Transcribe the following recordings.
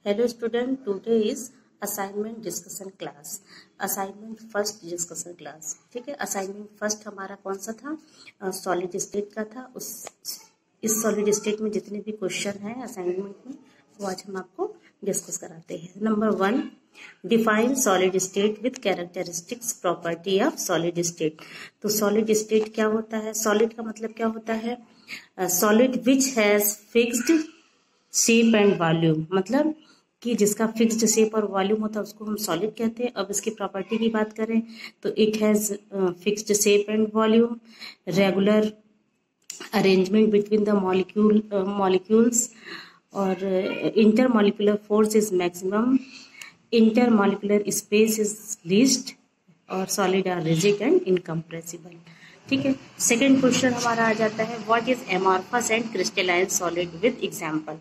Hello student, today is assignment discussion class. Assignment first discussion class. ठीक है, assignment first हमारा कौन सा था? सॉलिड स्टेट का था। इस सॉलिड स्टेट में जितने भी क्वेश्चन हैं असाइनमेंट में वो आज हम आपको डिस्कस कराते हैं। Number 1, define solid state with characteristics property of solid state. तो सॉलिड स्टेट क्या होता है? सॉलिड का मतलब क्या होता है? Solid which has fixed shape and volume, मतलब कि जिसका फिक्स्ड शेप और वॉल्यूम होता है उसको हम सॉलिड कहते हैं। अब इसकी प्रॉपर्टी की बात करें तो it has fixed shape and volume, regular arrangement between the molecules और intermolecular force is maximum, intermolecular space is least और solid are rigid and incompressible. ठीक है, सेकेंड क्वेश्चन हमारा आ जाता है what is amorphous and crystalline solid with example.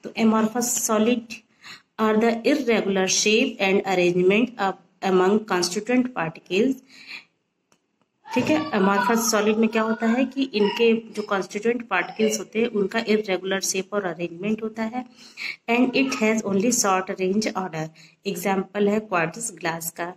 तो amorphous solid are the irregular shape and arrangement among constituent particles. ठीक है, एमॉर्फस सॉलिड में क्या होता है कि इनके जो कॉन्स्टिट्यूएंट पार्टिकल्स होते हैं उनका इर्रेगुलर शेप और अरेंजमेंट होता है and it has only short range order. Example है क्वार्ट्ज ग्लास का।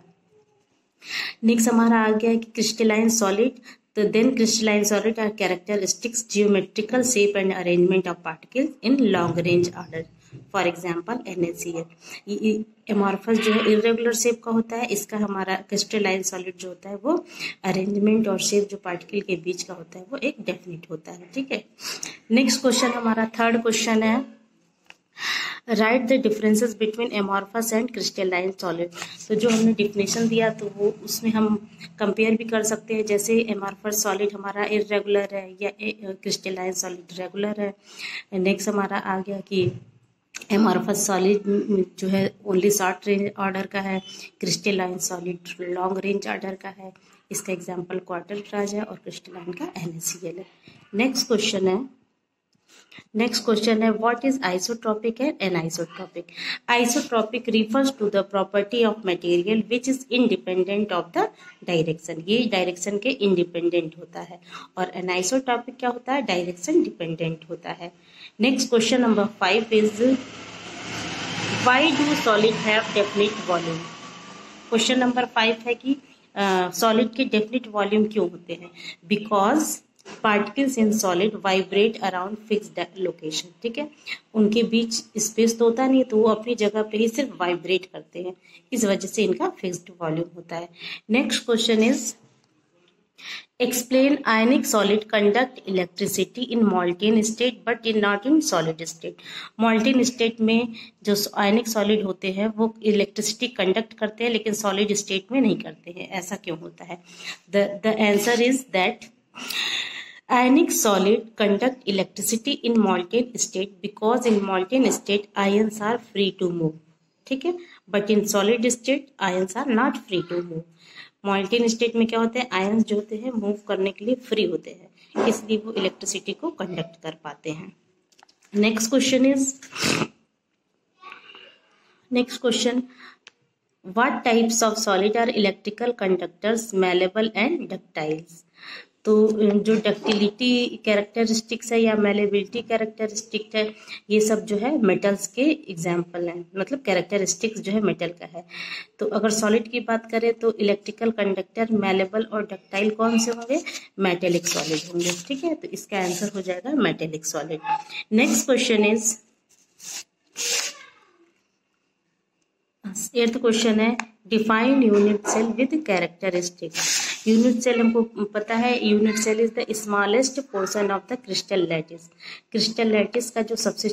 नेक्स्ट हमारा आ गया है कि क्रिस्टलाइन सॉलिड। तो then crystalline solid are characteristics geometrical shape and arrangement of particles in long range order. For example NaCl। ये amorphous जो है इरेगुलर शेप का होता है, इसका हमारा क्रिस्टलाइन सॉलिड जो होता है वो अरेंजमेंट और शेप जो पार्टिकल के बीच का होता है वो एक डेफिनिट होता है। ठीक है, नेक्स्ट क्वेश्चन हमारा थर्ड क्वेश्चन है right the differences between amorphous and crystalline solid. तो जो हमने डिफिनेशन दिया तो वो उसमें हम कंपेयर भी कर सकते हैं, जैसे एमॉर्फस सॉलिड हमारा इरेगुलर है या क्रिस्टलाइन सॉलिड रेगुलर है। नेक्स्ट हमारा आ गया कि एमॉर्फस सॉलिड जो है ओनली शॉर्ट रेंज ऑर्डर का है, crystalline solid long range order का है। इसका एग्जाम्पल क्वार्टर ट्राज है और क्रिस्टलाइन का NaCl है। नेक्स्ट क्वेश्चन है what is isotropic and anisotropic. Isotropic refers to the property of material which is independent of the direction. ये डायरेक्शन के इंडिपेंडेंट होता है। और एनाइसोट्रोपिक क्या होता है? डायरेक्शन डिपेंडेंट होता है। Next question number 5 is why do solid have definite volume. Question number 5 है कि सॉलिड के डेफिनिट वॉल्यूम क्यों होते हैं? Because particles in solid vibrate around fixed location. ठीक है, उनके बीच स्पेस तो होता नहीं, तो वो अपनी जगह पे ही सिर्फ वाइब्रेट करते हैं, इस वजह से इनका फिक्स्ड वॉल्यूम होता है। Next question is explain ionic solid conduct electricity in molten state but in not in solid state. Molten state में जो आयनिक सॉलिड होते हैं वो इलेक्ट्रिसिटी कंडक्ट करते हैं लेकिन सॉलिड स्टेट में नहीं करते हैं, ऐसा क्यों होता है? The answer is that ionic solid conduct electricity in molten state because in molten state ions are free to move. ठीक है, but in solid state ions are not free to move. molten state में क्या होते हैं? Ions जो होते हैं move करने के लिए फ्री होते हैं, इसलिए वो इलेक्ट्रिसिटी को कंडक्ट कर पाते हैं। Next question what types of solid are electrical conductors, malleable and ductiles। तो जो डक्टिलिटी कैरेक्टरिस्टिक्स है या मेलेबिलिटी कैरेक्टरिस्टिक है ये सब जो है मेटल्स के एग्जाम्पल हैं, मतलब कैरेक्टरिस्टिक्स जो है मेटल का है। तो अगर सॉलिड की बात करें तो इलेक्ट्रिकल कंडक्टर, मेलेबल और डक्टाइल कौन से होंगे? मेटेलिक सॉलिड होंगे। ठीक है, तो इसका आंसर हो जाएगा metallic solid. Next question is 8th question है define unit cell with characteristics. Unit cell हमको पता है, unit cell is the smallest portion of the crystal lattice. Crystal lattice का जो सबसे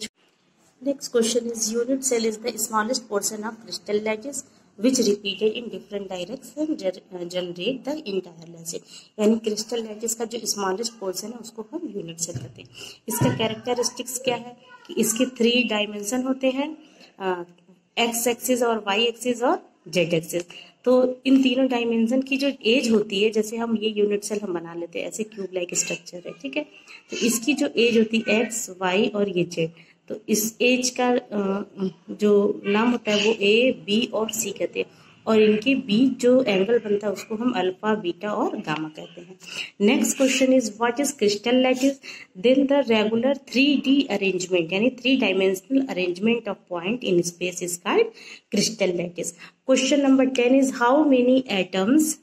next question is unit cell is the smallest portion of crystal lattice which repeated in different direction generate the entire lattice. यानी crystal lattice का जो smallest portion है उसको हम unit cell कहते हैं। इसका कैरेक्टरिस्टिक्स क्या है कि इसके 3 डायमेंशन होते हैं, एक्स एक्सिस और वाई एक्सिस और जेड एक्सिस। तो इन तीनों डायमेंशन की जो एज होती है, जैसे हम ये यूनिट सेल हम बना लेते हैं, ऐसे क्यूब लाइक स्ट्रक्चर है। ठीक है, तो इसकी जो एज होती है एक्स, वाई और ये जेड, तो इस एज का जो नाम होता है वो A, B और C कहते हैं। और इनके बीच जो एंगल बनता है उसको हम अल्फा, बीटा और गामा कहते हैं। Next question is what is crystal lattice? Then the regular 3D arrangement यानी 3 dimensional arrangement of point in space is called crystal lattice. Question number 10 is how many atoms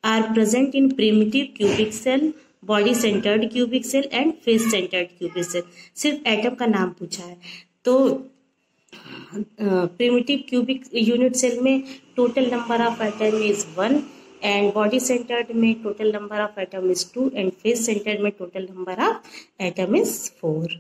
are present in primitive cubic cell, body centred cubic cell and face centred cubic cell. सिर्फ atom का नाम पूछा है। तो primitive cubic unit cell में total number of atom is 1 and body centred में total number of atom is 2 and face centred में total number of atom is 4।